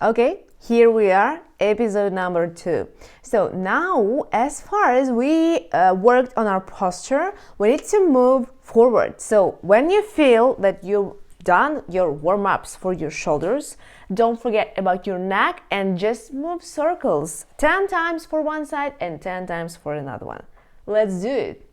Okay, here we are, episode number 2. So now, as far as we worked on our posture, we need to move forward. So when you feel that you've done your warm-ups for your shoulders, don't forget about your neck and just move circles 10 times for one side and 10 times for another one. Let's do it.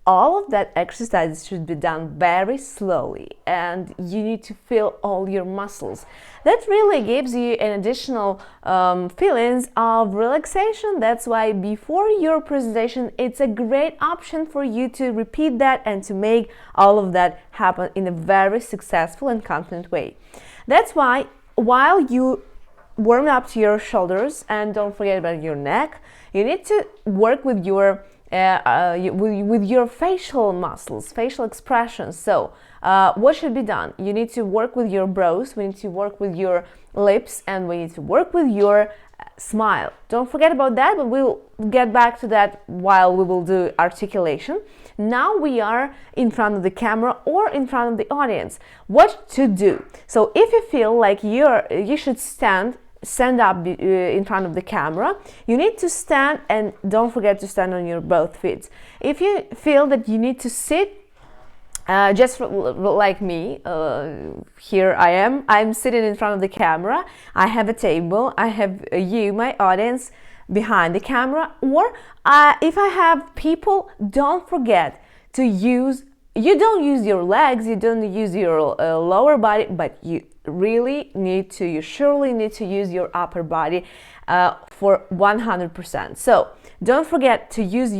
All of that exercise should be done very slowly, and you need to feel all your muscles. That really gives you an additional feelings of relaxation. That's why before your presentation, it's a great option for you to repeat that and to make all of that happen in a very successful and confident way. That's why while you warm up to your shoulders, and don't forget about your neck, you need to work with your with your facial muscles, facial expressions. So what should be done? You need to work with your brows, we need to work with your lips, and we need to work with your smile. Don't forget about that, but we'll get back to that while we will do articulation. Now we are in front of the camera or in front of the audience. What to do? So if you feel like you should stand up in front of the camera, you need to stand, and don't forget to stand on your both feet. If you feel that you need to sit, just like me, here I'm sitting in front of the camera, I have a table, I have you, my audience, behind the camera, or if I have people, don't forget to use, you don't use your legs, you don't use your lower body, but you surely need to use your upper body for 100%. So don't forget to use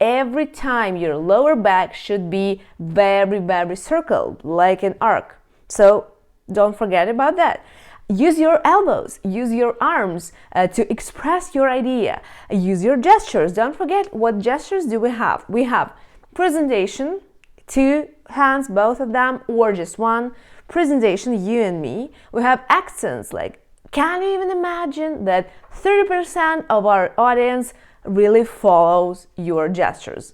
every time your lower back should be very, very circled, like an arc. So don't forget about that. Use your elbows, use your arms to express your idea. Use your gestures. Don't forget, what gestures do we have? We have presentation, 2 hands, both of them, or just one. Presentation, you and me. We have accents, like, can you even imagine that 30% of our audience really follows your gestures?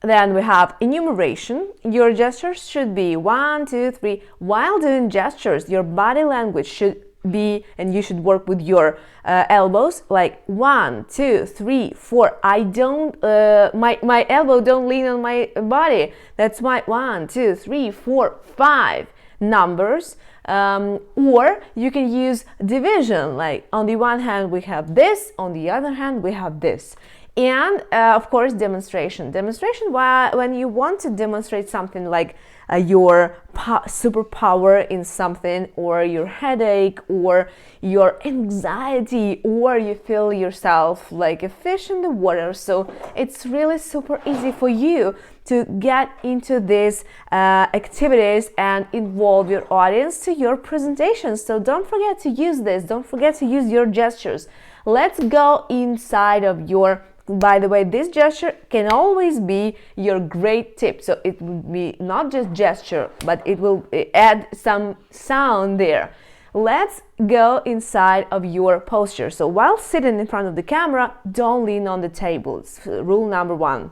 Then we have enumeration. Your gestures should be 1, 2, 3. While doing gestures, your body language should be, and you should work with your elbows, like 1, 2, 3, 4. I don't, my elbow don't lean on my body. That's why 1, 2, 3, 4, 5 numbers. Or you can use division, like on the one hand we have this, on the other hand we have this. And of course demonstration, when you want to demonstrate something like your superpower in something, or your headache, or your anxiety, or you feel yourself like a fish in the water. So it's really super easy for you to get into these activities and involve your audience to your presentation. So don't forget to use this, don't forget to use your gestures. Let's go inside of your, by the way, this gesture can always be your great tip. So it will be not just gesture, but it will add some sound there. Let's go inside of your posture. So while sitting in front of the camera, don't lean on the table. It's rule number 1.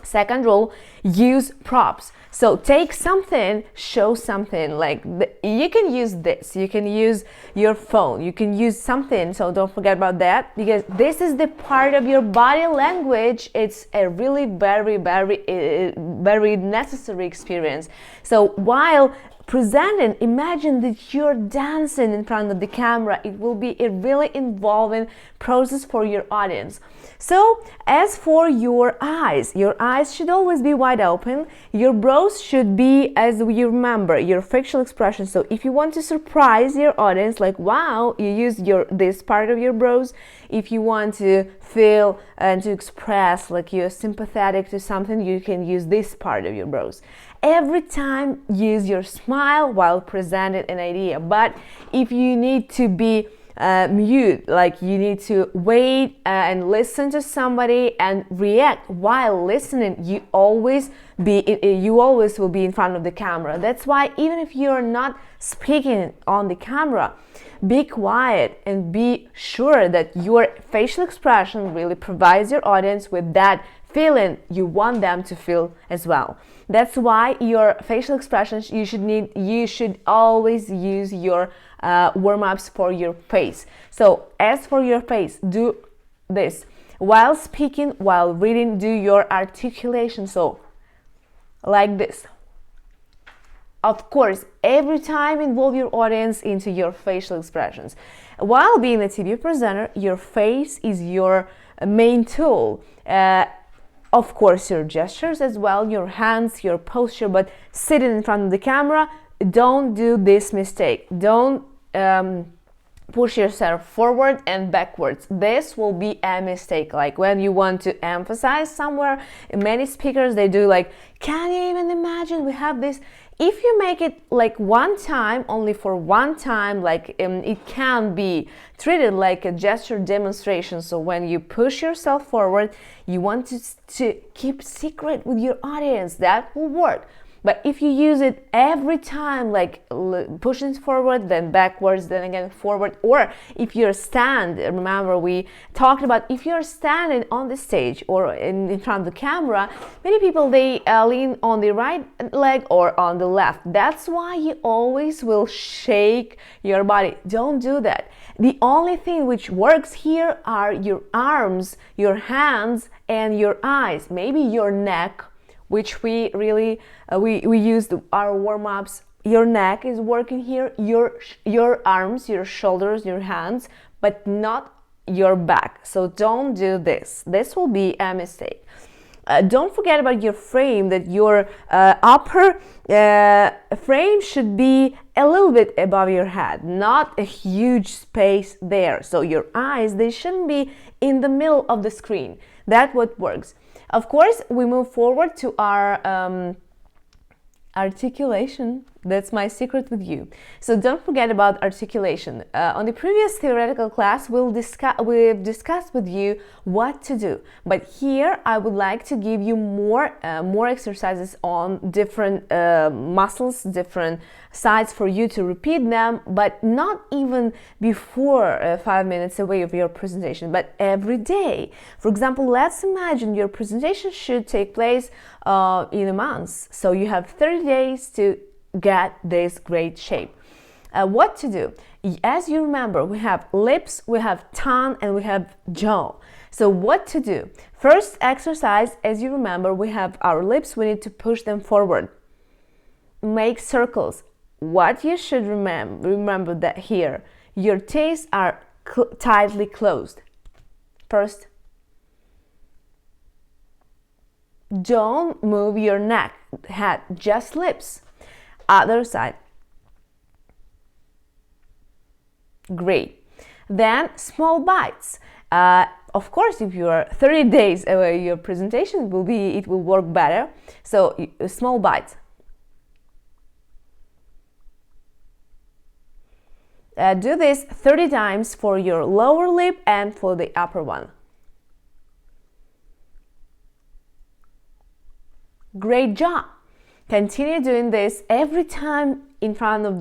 Second rule, use props. So take something, show something, like you can use this, you can use your phone, you can use something. So don't forget about that, because this is the part of your body language. It's a really very, very necessary experience. So while presenting, imagine that you're dancing in front of the camera. It will be a really involving process for your audience. So as for your eyes should always be wide open. Your brows should be, as you remember, your facial expression. So if you want to surprise your audience, like wow, you use this part of your brows. If you want to feel and to express like you're sympathetic to something, you can use this part of your brows. Every time use your smile while presenting an idea. But if you need to be mute, like you need to wait and listen to somebody and react while listening, you always will be in front of the camera. That's why even if you're not speaking on the camera, be quiet and be sure that your facial expression really provides your audience with that feeling you want them to feel as well. That's why your facial expressions, you should always use your warm-ups for your face. So as for your face, do this. While speaking, while reading, do your articulation. So like this. Of course, every time involve your audience into your facial expressions. While being a TV presenter, your face is your main tool. Of course, your gestures as well, your hands, your posture, but sitting in front of the camera, don't do this mistake. Don't push yourself forward and backwards. This will be a mistake. Like when you want to emphasize somewhere, many speakers, they do like, can you even imagine we have this? If you make it like one time, only for one time, like it can be treated like a gesture demonstration. So when you push yourself forward, you want to keep secret with your audience. That will work. But if you use it every time, like pushing forward, then backwards, then again forward, or if you're remember we talked about if you're standing on the stage or in front of the camera, many people, they lean on the right leg or on the left. That's why you always will shake your body. Don't do that. The only thing which works here are your arms, your hands, and your eyes, maybe your neck, which we really we used our warm-ups. Your neck is working here, your arms, your shoulders, your hands, but not your back. So don't do this. This will be a mistake. Don't forget about your frame, that your upper frame should be a little bit above your head, not a huge space there. So your eyes, they shouldn't be in the middle of the screen. That's what works. Of course, we move forward to our articulation. That's my secret with you. So don't forget about articulation. On the previous theoretical class, we've discussed with you what to do. But here, I would like to give you more exercises on different muscles, different sides for you to repeat them, but not even before 5 minutes away of your presentation, but every day. For example, let's imagine your presentation should take place in a month. So you have 30 days to get this great shape. What to do? As you remember, we have lips, we have tongue, and we have jaw. So what to do? First exercise, as you remember, we have our lips, we need to push them forward. Make circles. What you should remember that here, your teeth are tightly closed. First, don't move your neck, head, just lips. Other side. Great. Then small bites. Of course, if you are 30 days away, your presentation it will work better. So small bites. Do this 30 times for your lower lip and for the upper one. Great job. Continue doing this every time in front of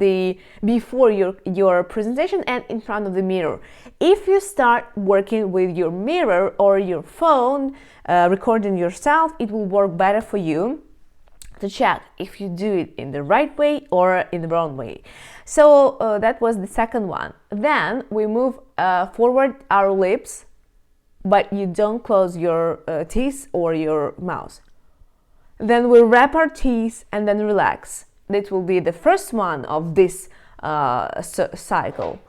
before your presentation and in front of the mirror. If you start working with your mirror or your phone, recording yourself, it will work better for you to check if you do it in the right way or in the wrong way. So that was the second one. Then we move forward our lips, but you don't close your teeth or your mouth. Then we wrap our teeth and then relax. This will be the first one of this cycle.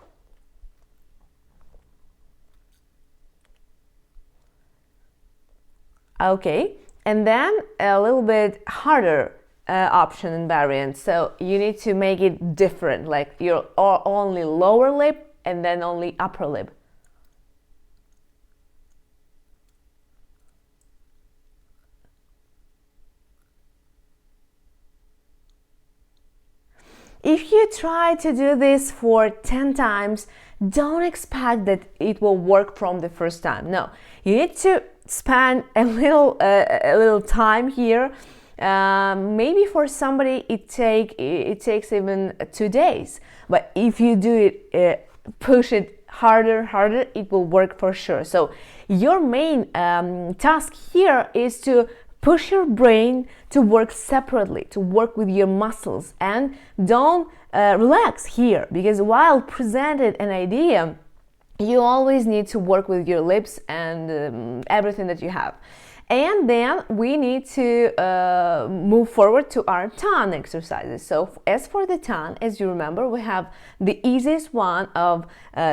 Okay, and then a little bit harder option and variant. So you need to make it different, like your only lower lip and then only upper lip. If you try to do this for 10 times, don't expect that it will work from the first time. No, you need to spend a little time here. Maybe for somebody it takes even 2 days. But if you do it, push it harder, it will work for sure. So your main task here is to push your brain to work separately, to work with your muscles, and don't relax here, because while presenting an idea, you always need to work with your lips and everything that you have. And then we need to move forward to our tongue exercises. So as for the tongue, as you remember, we have the easiest one of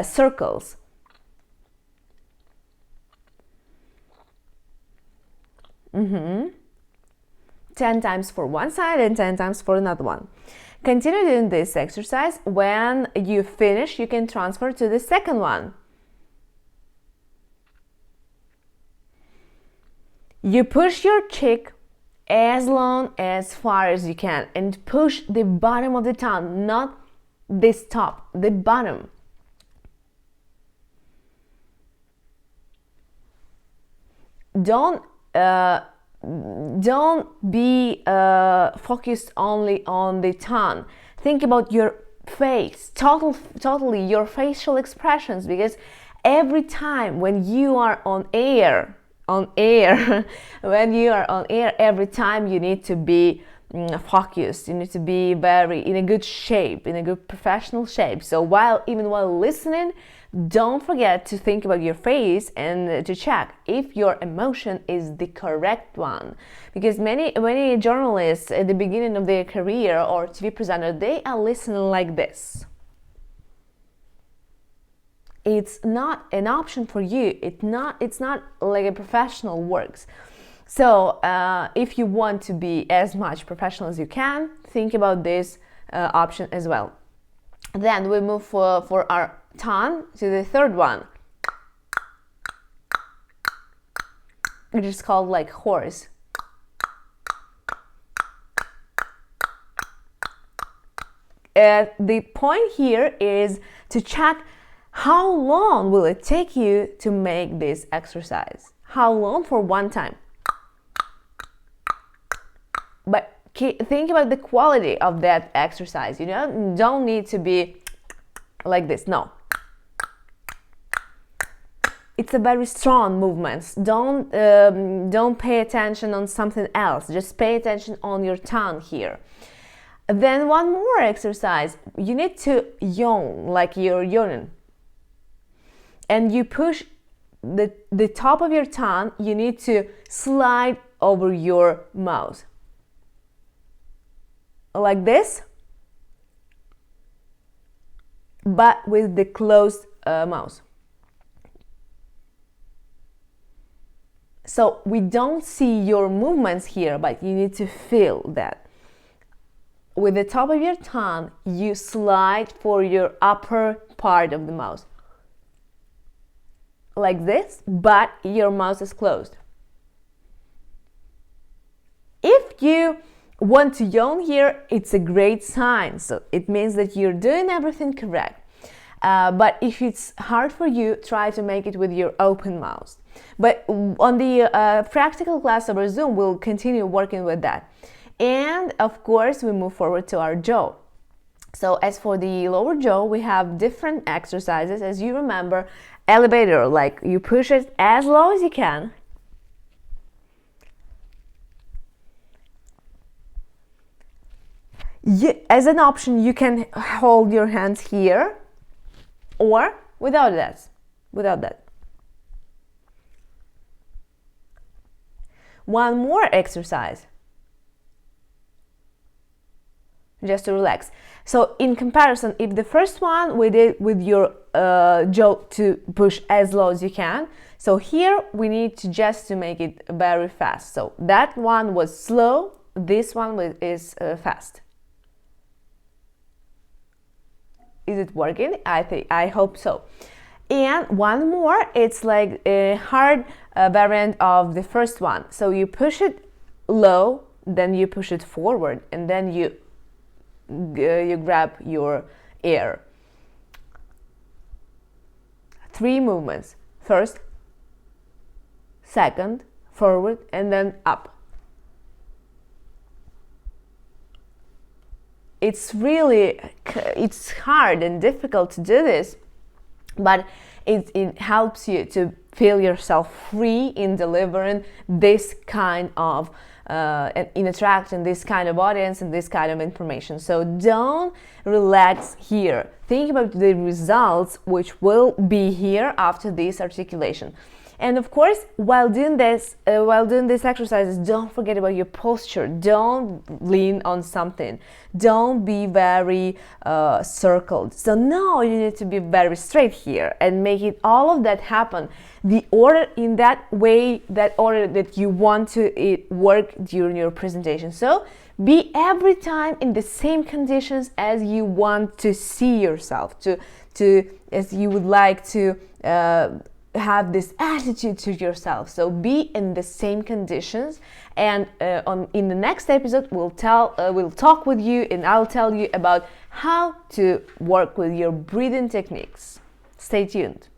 circles. Mm-hmm. 10 times for one side and 10 times for another one. Continue doing this exercise. When you finish, you can transfer to the second one. You push your cheek as long as far as you can and push the bottom of the tongue, not this top, the bottom. Don't be focused only on the tongue. Think about your face, totally your facial expressions, because every time when you are on air, when you are on air, every time you need to be focused, you need to be very in a good shape, in a good professional shape. So even while listening, don't forget to think about your face and to check if your emotion is the correct one, because many journalists at the beginning of their career or TV presenter, they are listening like this. It's not an option for you. It's not like a professional works. So if you want to be as much professional as you can, think about this option as well. Then we move for our tongue to the third one, which is called like horse. The point here is to check how long will it take you to make this exercise. How long for one time. But think about the quality of that exercise. You don't need to be like this. No. It's a very strong movement. Don't pay attention on something else. Just pay attention on your tongue here. Then one more exercise. You need to yawn like you're yawning. And you push the top of your tongue, you need to slide over your mouth. Like this, but with the closed mouth. So we don't see your movements here, but you need to feel that. With the top of your tongue, you slide for your upper part of the mouth. Like this, but your mouth is closed. If you want to yawn here, it's a great sign. So it means that you're doing everything correct. But if it's hard for you, try to make it with your open mouth. But on the practical class over Zoom, we'll continue working with that. And of course, we move forward to our jaw. So as for the lower jaw, we have different exercises. As you remember, elevator, like you push it as low as you can. As an option, you can hold your hands here or without that. One more exercise, just to relax. So in comparison, if the first one we did with your jaw to push as low as you can, so here we need to just to make it very fast. So that one was slow, this one is fast. Is it working? I hope so. And one more, it's like a hard variant of the first one. So you push it low, then you push it forward, and then you grab your air. 3 movements. First, second, forward, and then up. It's hard and difficult to do this, but it helps you to feel yourself free in delivering this kind of in attracting this kind of audience and this kind of information. So don't relax here. Think about the results which will be here after this articulation. And of course, while doing these exercises, don't forget about your posture. Don't lean on something. Don't be very circled. So no, you need to be very straight here and make it all of that happen. The order in that way, that order that you want to work during your presentation. So be every time in the same conditions as you want to see yourself, as you would like to have this attitude to yourself. So be in the same conditions, and in the next episode we'll talk with you, and I'll tell you about how to work with your breathing techniques. Stay tuned.